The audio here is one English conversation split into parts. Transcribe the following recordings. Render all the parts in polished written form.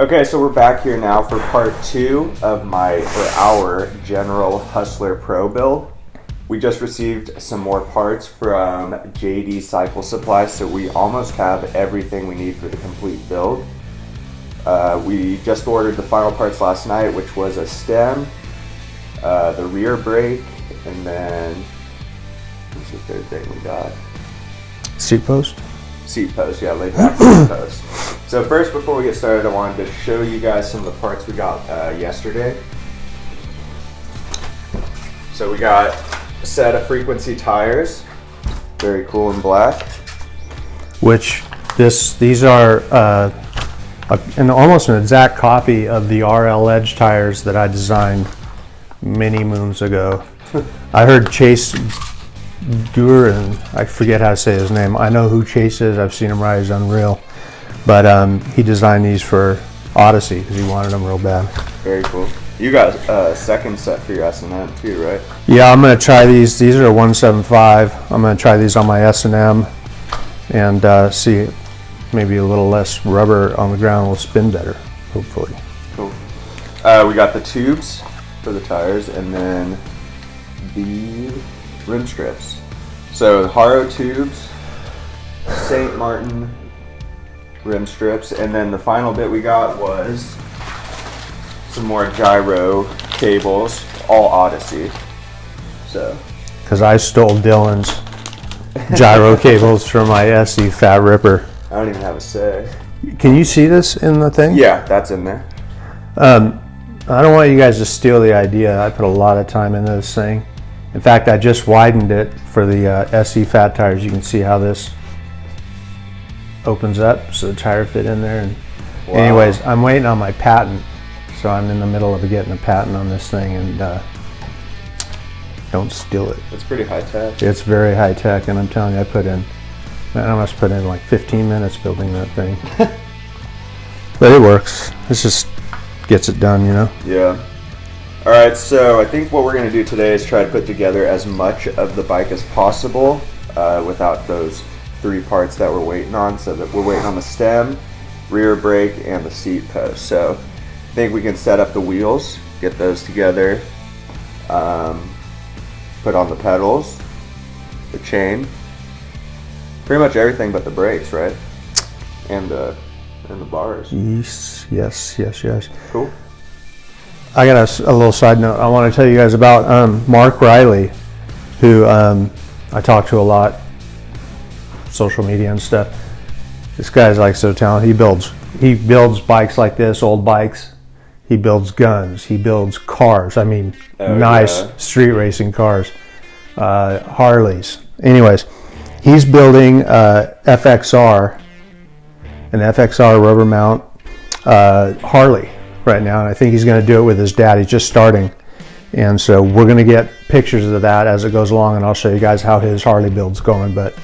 Okay, so we're back here now for part 2 of our General Hustler Pro build. We just received some more parts from JD Cycle Supply, so we almost have everything we need for the complete build. We just ordered the final parts last night, which was a stem, the rear brake, and then what's the third thing we got? Seat post? Seat post, yeah, laid back seat post. So first, before we get started, I wanted to show you guys some of the parts we got yesterday. So we got a set of frequency tires, very cool in black. Which these are almost an exact copy of the RL Edge tires that I designed many moons ago. I heard Chase Gouin, I forget how to say his name. I know who Chase is. I've seen him ride. He's unreal. But he designed these for Odyssey because he wanted them real bad. Very cool. You got a second set for your S&M too, right? Yeah, I'm going to try these. These are 175. I'm going to try these on my S&M and see maybe a little less rubber on the ground will spin better, hopefully. Cool. We got the tubes for the tires and then the rim strips. So Haro tubes, St. Martin rim strips, and then the final bit we got was some more gyro cables, all Odyssey. So, because I stole Dylan's gyro cables from my SE Fat Ripper. I don't even have a say. Can you see this in the thing? Yeah, that's in there. I don't want you guys to steal the idea. I put a lot of time into this thing. In fact, I just widened it for the SE Fat tires. You can see how this opens up so the tire fit in there. And wow. Anyways, I'm waiting on my patent. So I'm in the middle of getting a patent on this thing, and don't steal it. It's pretty high tech. It's very high tech, and I'm telling you, I must put in like 15 minutes building that thing. But it works. It just gets it done, you know? Yeah. All right, so I think what we're going to do today is try to put together as much of the bike as possible without those 3 parts that we're waiting on. So that we're waiting on the stem, rear brake, and the seat post. So I think we can set up the wheels, get those together, put on the pedals, the chain, pretty much everything but the brakes, right? And the bars. Yes. Cool. I got a little side note I want to tell you guys about. Mark Riley, who I talk to a lot, social media and stuff. This guy's like so talented. He builds bikes like this, old bikes. He builds guns. He builds cars. I mean, nice street racing cars, Harleys. Anyways, he's building FXR, an FXR rubber mount Harley right now, and I think he's going to do it with his dad. He's just starting, and so we're going to get pictures of that as it goes along, and I'll show you guys how his Harley build's going. But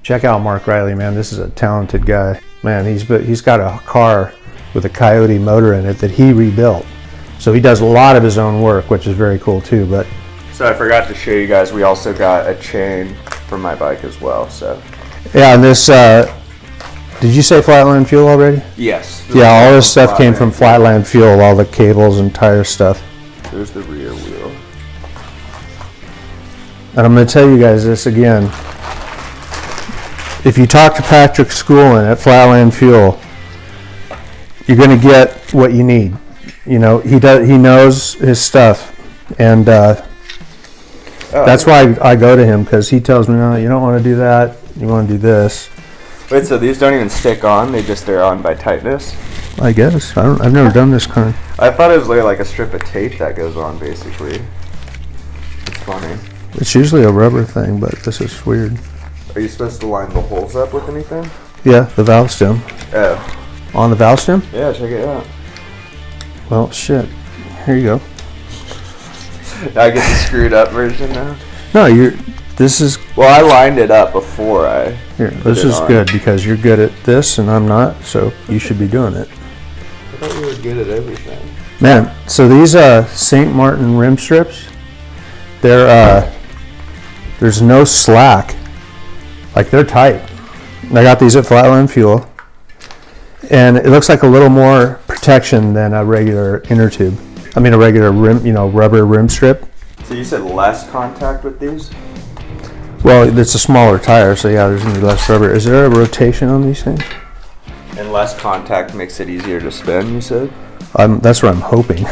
check out Mark Riley, man. This is a talented guy. Man, he's got a car with a Coyote motor in it that he rebuilt. So he does a lot of his own work, which is very cool too. But so I forgot to show you guys, we also got a chain for my bike as well. So yeah, and this did you say Flatland Fuel already? yes. Yeah, all this stuff came from Flatland Fuel, all the cables and tire stuff. There's the rear wheel. And I'm going to tell you guys this again. If you talk to Patrick Schoolin at Flatland Fuel, you're going to get what you need. You know, he knows his stuff, and that's why I go to him, because he tells me, no, you don't want to do that. You want to do this. Wait, so these don't even stick on? They're on by tightness? I guess. I've never done this kind. I thought it was like a strip of tape that goes on, basically. It's funny. It's usually a rubber thing, but this is weird. Are you supposed to line the holes up with anything? Yeah, the valve stem. Oh. On the valve stem? Yeah, check it out. Well, shit. Here you go. I get the screwed up version now? No, this is... Well, I lined it up before I... Here, this is good, because you're good at this and I'm not, so you should be doing it. I thought you were good at everything. Man, so these St. Martin rim strips, there's no slack. Like, they're tight. I got these at Flatland Fuel. and it looks like a little more protection than a regular inner tube. I mean a regular rim, rubber rim strip. So you said less contact with these? Well, it's a smaller tire, so yeah, there's gonna be less rubber. Is there a rotation on these things? And less contact makes it easier to spin, you said? That's what I'm hoping.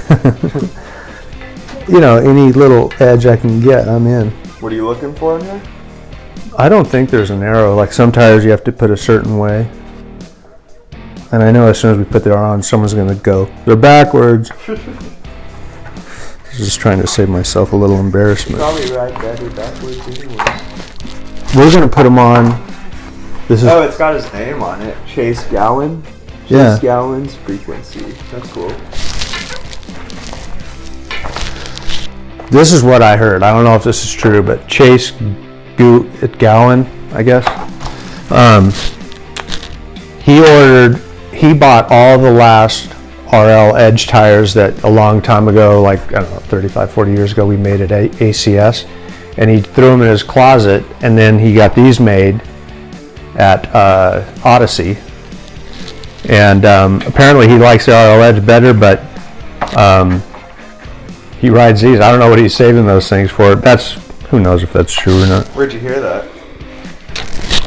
Any little edge I can get, I'm in. What are you looking for in here? I don't think there's an arrow. Like some tires you have to put a certain way. And I know as soon as we put the arrow on, someone's going to go, they're backwards. Just trying to save myself a little embarrassment. Probably ride better backwards anyway. We're going to put them on. This is. Oh, it's got his name on it. Chase Gouin. Chase Gouin's frequency. That's cool. This is what I heard. I don't know if this is true, but Chase Gouin, I guess. He bought all the last RL Edge tires that a long time ago, like, I don't know, 35, 40 years ago, we made at ACS. And he threw them in his closet, and then he got these made at Odyssey. And apparently he likes the RL Edge better, but he rides these. I don't know what he's saving those things for. Who knows if that's true or not. Where'd you hear that?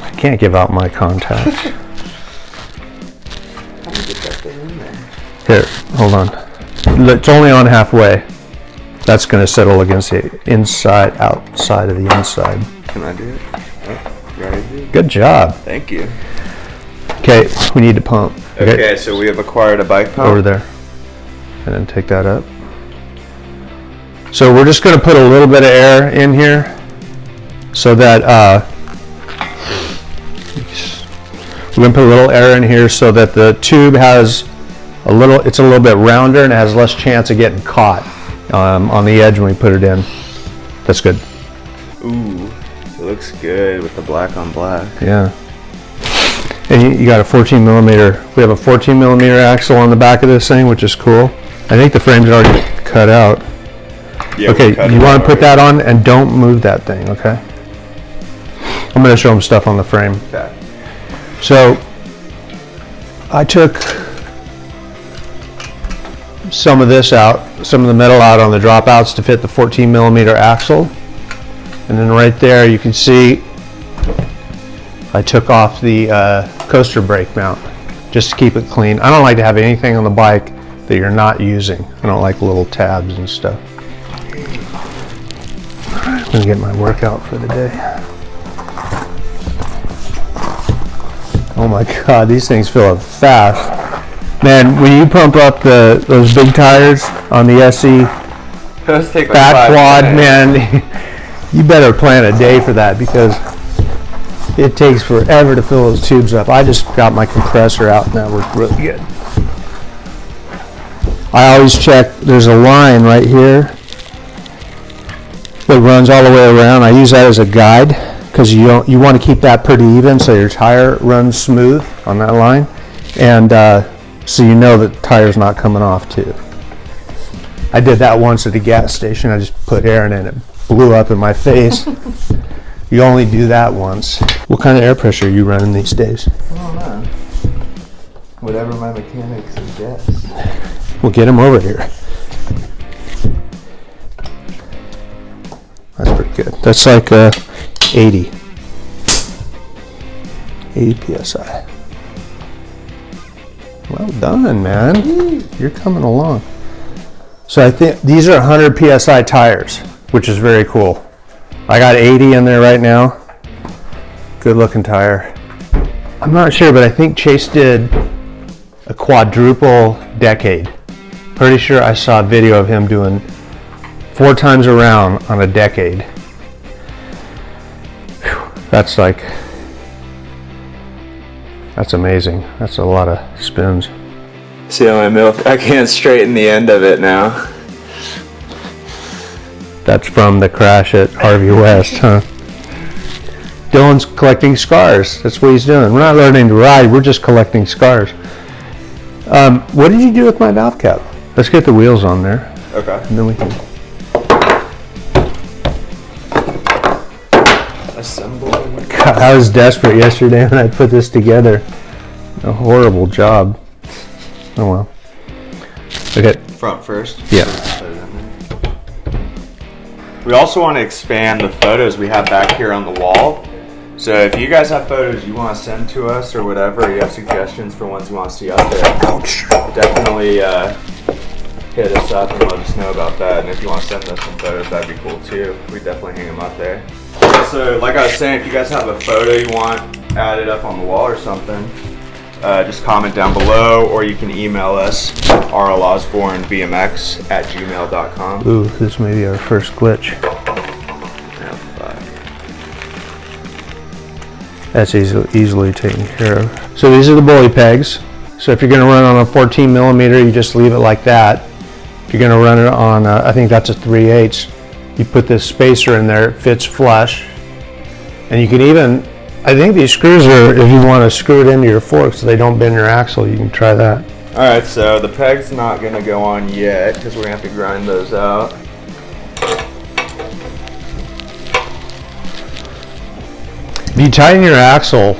I can't give out my contacts. How do you get that thing in there? Here, hold on. It's only on halfway. That's going to settle against the outside of the inside. Can I do it? Oh, you already did. Good job. Thank you. Okay, we need to pump. Okay, so we have acquired a bike pump. Over there. And then take that up. So we're just going to put a little bit of air in here so that we're going to put a little air in here so that the tube it's a little bit rounder and it has less chance of getting caught on the edge when we put it in. That's good. Ooh, it looks good with the black on black. Yeah. And you got a 14 millimeter. We have a 14 millimeter axle on the back of this thing, which is cool. I think the frame's already cut out. Yeah, okay, you want to put that on and don't move that thing, okay? I'm going to show them stuff on the frame. Okay. So I took some of this out, some of the metal out on the dropouts to fit the 14 millimeter axle. And then right there you can see I took off the coaster brake mount just to keep it clean. I don't like to have anything on the bike that you're not using. I don't like little tabs and stuff. I'm gonna get my workout for the day. Oh my God, these things fill up fast. Man, when you pump up those big tires on the SE Those take Fat Quad, man, you better plan a day for that because it takes forever to fill those tubes up. I just got my compressor out and that worked really good. I always check, there's a line right here that runs all the way around. I use that as a guide because you want to keep that pretty even so your tire runs smooth on that line, and so you know that the tire's not coming off too. I did that once at a gas station. I just put air in it and it blew up in my face. You only do that once. What kind of air pressure are you running these days? I don't know. Whatever my mechanic suggests. We'll get him over here. That's pretty good. That's like 80 psi. Well done, man. You're coming along. So I think these are 100 psi tires, which is very cool. I got 80 in there right now. Good looking tire. I'm not sure, but I think Chase did a quadruple decade. Pretty sure I saw a video of him doing 4 times around on a decade. Whew, that's amazing. That's a lot of spins. See how I can't straighten the end of it now. That's from the crash at Harvey West, huh? Dylan's collecting scars. That's what he's doing. We're not learning to ride, we're just collecting scars. What did you do with my valve cap? Let's get the wheels on there. Okay. And then we can assemble. God, I was desperate yesterday when I put this together. a horrible job. Oh well. Okay. Front first. Yeah. We also want to expand the photos we have back here on the wall. So if you guys have photos you want to send to us or whatever, or you have suggestions for ones you want to see up there, definitely hit us up and let us know about that. And if you want to send us some photos, that'd be cool too. We definitely hang them up there. So like I was saying, if you guys have a photo you want added up on the wall or something, just comment down below, or you can email us, rlosbornbmx@gmail.com. Ooh, this may be our first glitch. That's easily taken care of. So these are the bully pegs. So if you're going to run on a 14 millimeter, you just leave it like that. If you're going to run it on, I think that's a 3/8, you put this spacer in there, it fits flush. And you can even, I think these screws are, if you want to screw it into your fork so they don't bend your axle, you can try that. Alright, so the peg's not going to go on yet because we're going to have to grind those out. If you tighten your axle,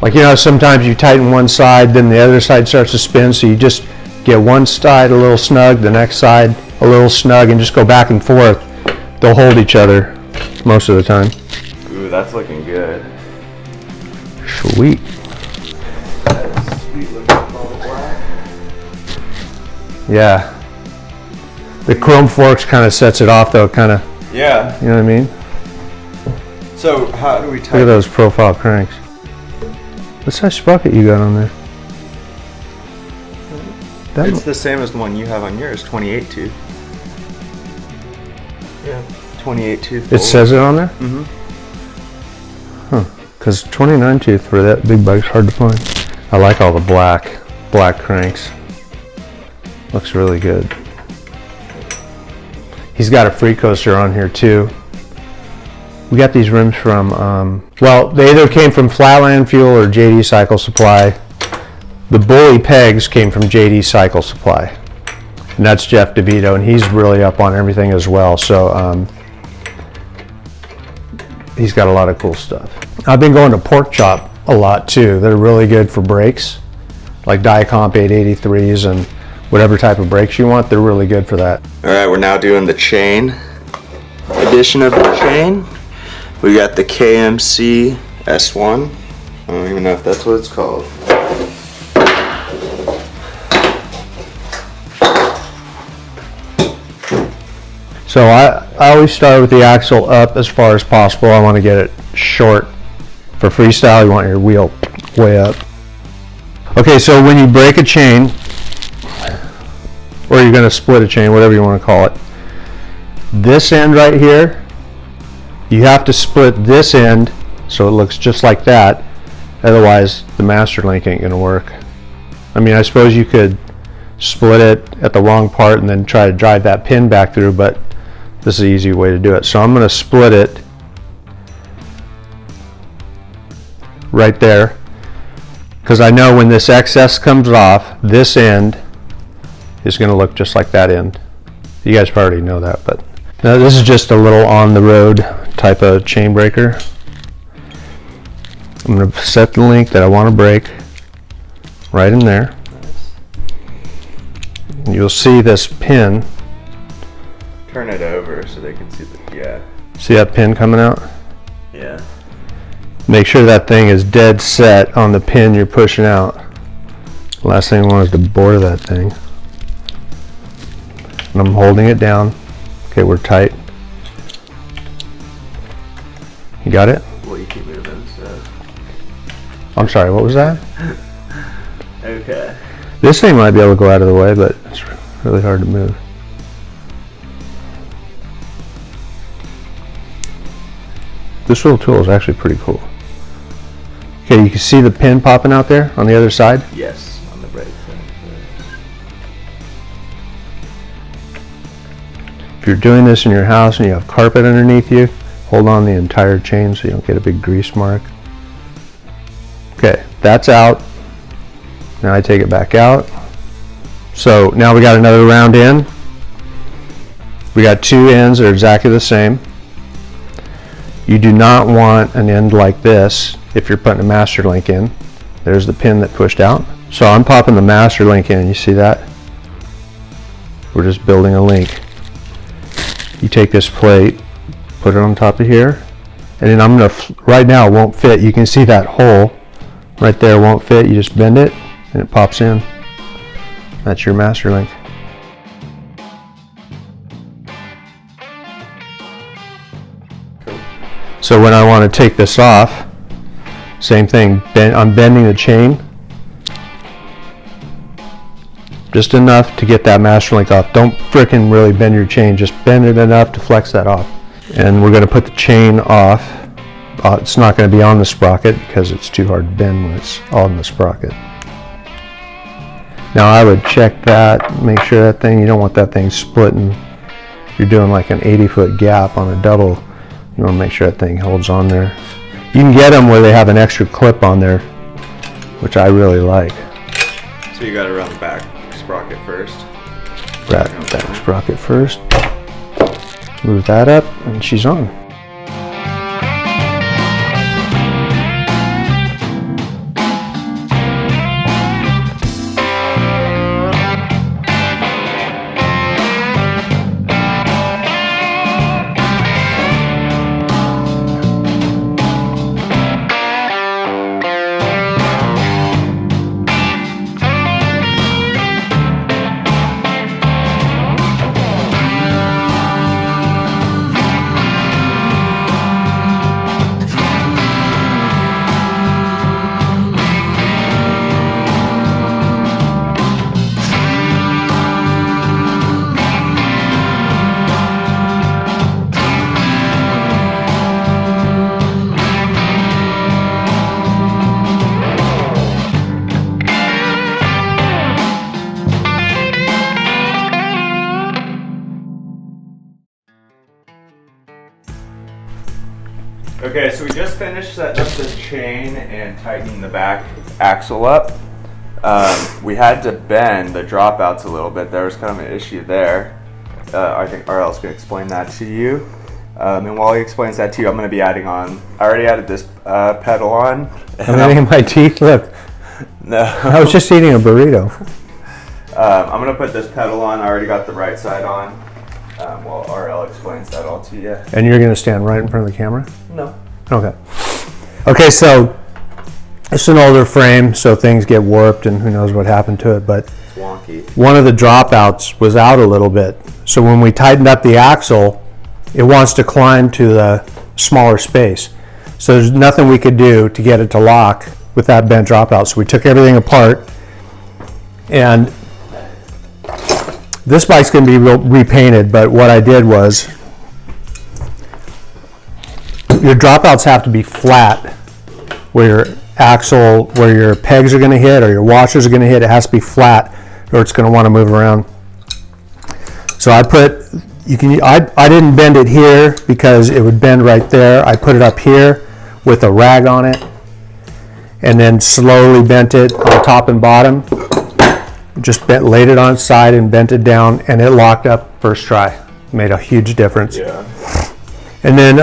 like sometimes you tighten one side, then the other side starts to spin, so you just get one side a little snug, the next side a little snug, and just go back and forth. They'll hold each other most of the time. Ooh, that's looking good. Sweet. That is sweet looking all black. Yeah. The chrome forks kind of sets it off though, kind of. Yeah. You know what I mean? So how do we Look at tighten? those profile cranks. What size sprocket you got on there? It's the same as the one you have on yours, 28 tooth. Yeah, 28 tooth. It says it on there? Mm-hmm. Huh. Because 29 tooth for that big bike's hard to find. I like all the black cranks. Looks really good. He's got a free coaster on here too. We got these rims from, well, they either came from Flatland Fuel or JD Cycle Supply. The bully pegs came from JD Cycle Supply. And that's Jeff DeVito, and he's really up on everything as well. So he's got a lot of cool stuff. I've been going to Pork Chop a lot too. They're really good for brakes, like Diacomp 883s and whatever type of brakes you want. They're really good for that. All right, we're now doing the chain edition of the chain. We got the KMC S1. I don't even know if that's what it's called. So I always start with the axle up as far as possible. I want to get it short. For freestyle, you want your wheel way up. Okay, so when you break a chain, or you're going to split a chain, whatever you want to call it, this end right here, you have to split this end so it looks just like that. Otherwise, the master link ain't going to work. I mean, I suppose you could split it at the wrong part and then try to drive that pin back through, but this is the easy way to do it. So I'm going to split it right there, because I know when this excess comes off, this end is going to look just like that end. You guys probably know that, but now this is just a little on the road type of chain breaker. I'm going to set the link that I want to break right in there. You'll see this pin. Turn it over so they can see the, yeah. See that pin coming out? Yeah. Make sure that thing is dead set on the pin you're pushing out. Last thing I want is to bore that thing. And I'm holding it down. Okay, we're tight. You got it? Well, you keep moving, so. I'm sorry, what was that? Okay. This thing might be able to go out of the way, but it's really hard to move. This little tool is actually pretty cool. Okay, you can see the pin popping out there on the other side? Yes, on the right side. If you're doing this in your house and you have carpet underneath you, hold on the entire chain so you don't get a big grease mark. Okay, that's out. Now I take it back out. So now we got another round in. We got two ends that are exactly the same. You do not want an end like this if you're putting a master link in. There's the pin that pushed out. So I'm popping the master link in, you see that? We're just building a link. You take this plate, put it on top of here, and then I'm gonna, right now it won't fit. You can see that hole right there won't fit. You just bend it and it pops in. That's your master link. Cool. So when I want to take this off, same thing, I'm bending the chain just enough to get that master link off. Don't frickin' really bend your chain, just bend it enough to flex that off. And we're going to put the chain off. It's not going to be on the sprocket because it's too hard to bend when it's on the sprocket. Now I would check that, make sure that thing, you don't want that thing splitting. You're doing like an 80-foot gap on a double. You want to make sure that thing holds on there. You can get them where they have an extra clip on there, which I really like. So you got to run the back sprocket first. Back sprocket first. Move that up and she's on. Okay, so we just finished setting up the chain and tightening the back axle up. We had to bend the dropouts a little bit. There was kind of an issue there. I think RL's going to explain that to you. And while he explains that to you, I'm going to be adding on. I already added this pedal on. I'm eating my teeth. Look. No. I was just eating a burrito. I'm going to put this pedal on. I already got the right side on. While RL explains that all to you. And you're going to stand right in front of the camera? No. Okay. Okay, so it's an older frame, so things get warped and who knows what happened to it, but it's wonky. One of the dropouts was out a little bit. So when we tightened up the axle, it wants to climb to the smaller space. So there's nothing we could do to get it to lock with that bent dropout. So we took everything apart, and this bike's going to be repainted, but what I did was, your dropouts have to be flat where your axle, where your pegs are going to hit or your washers are going to hit. It has to be flat or it's going to want to move around. So I didn't bend it here because it would bend right there. I put it up here with a rag on it and then slowly bent it on top and bottom. Just laid it on its side and bent it down, and it locked up first try. Made a huge difference. Yeah. And then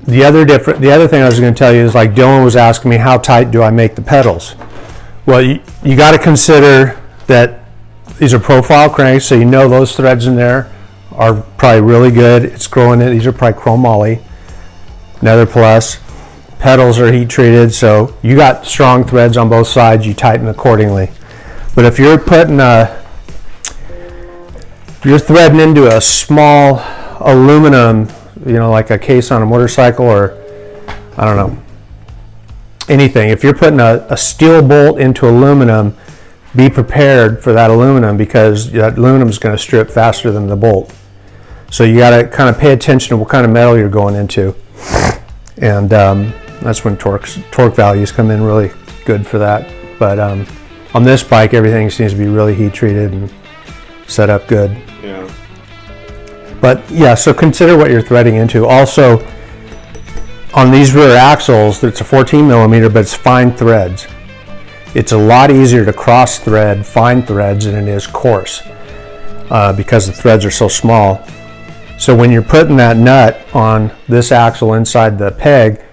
the other thing I was going to tell you is, like Dylan was asking me, how tight do I make the pedals? Well, you got to consider that these are profile cranks, so you know those threads in there are probably really good. It's growing in. These are probably chromoly, Nether Plus. Pedals are heat treated, so you got strong threads on both sides. You tighten accordingly. But if you're putting you're threading into a small aluminum, like a case on a motorcycle, or I don't know, anything. If you're putting a steel bolt into aluminum, be prepared for that aluminum because that aluminum is going to strip faster than the bolt. So you got to kind of pay attention to what kind of metal you're going into, and that's when torque values come in really good for that. But on this bike, everything seems to be really heat treated and set up good. Yeah. But yeah, so consider what you're threading into. Also, on these rear axles, it's a 14 millimeter, but it's fine threads. It's a lot easier to cross thread fine threads than it is coarse because the threads are so small. So when you're putting that nut on this axle inside the peg,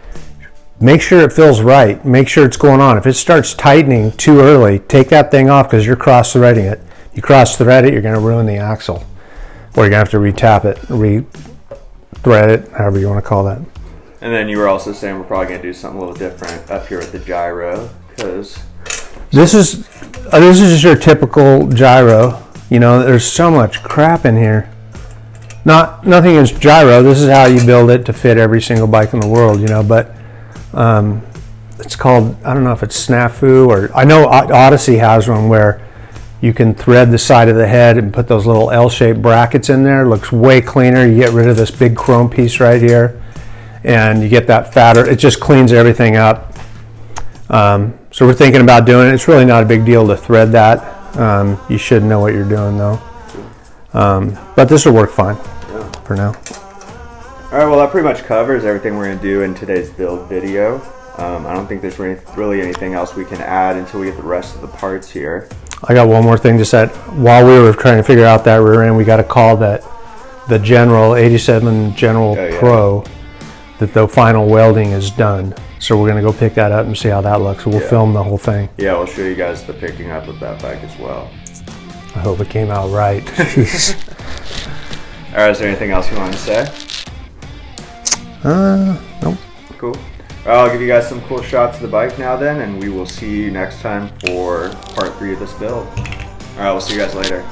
make sure it feels right. Make sure it's going on. If it starts tightening too early, take that thing off because you're cross-threading it. You cross-thread it, you're going to ruin the axle. Or you're going to have to retap it, re-thread it, however you want to call that. And then you were also saying we're probably going to do something a little different up here with the gyro, because this is just your typical gyro. You know, there's so much crap in here. Nothing against gyro. This is how you build it to fit every single bike in the world, you know, but it's called, I don't know if it's snafu, or I know Odyssey has one where you can thread the side of the head and put those little L-shaped brackets in there. It looks way cleaner. You get rid of this big chrome piece right here and you get that fatter. It just cleans everything up. So we're thinking about doing it. It's really not a big deal to thread that. You should know what you're doing though. But this will work fine for now. All right, well, that pretty much covers everything we're going to do in today's build video. I don't think there's really anything else we can add until we get the rest of the parts here. I got one more thing to say. While we were trying to figure out that rear end, we got a call that the General 87 General Pro, that the final welding is done. So we're going to go pick that up and see how that looks. We'll film the whole thing. Yeah, we'll show you guys the picking up of that bike as well. I hope it came out right. All right, is there anything else you want to say? Nope. Cool. I'll give you guys some cool shots of the bike now then, and we will see you next time for part 3 of this build. All right, we'll see you guys later.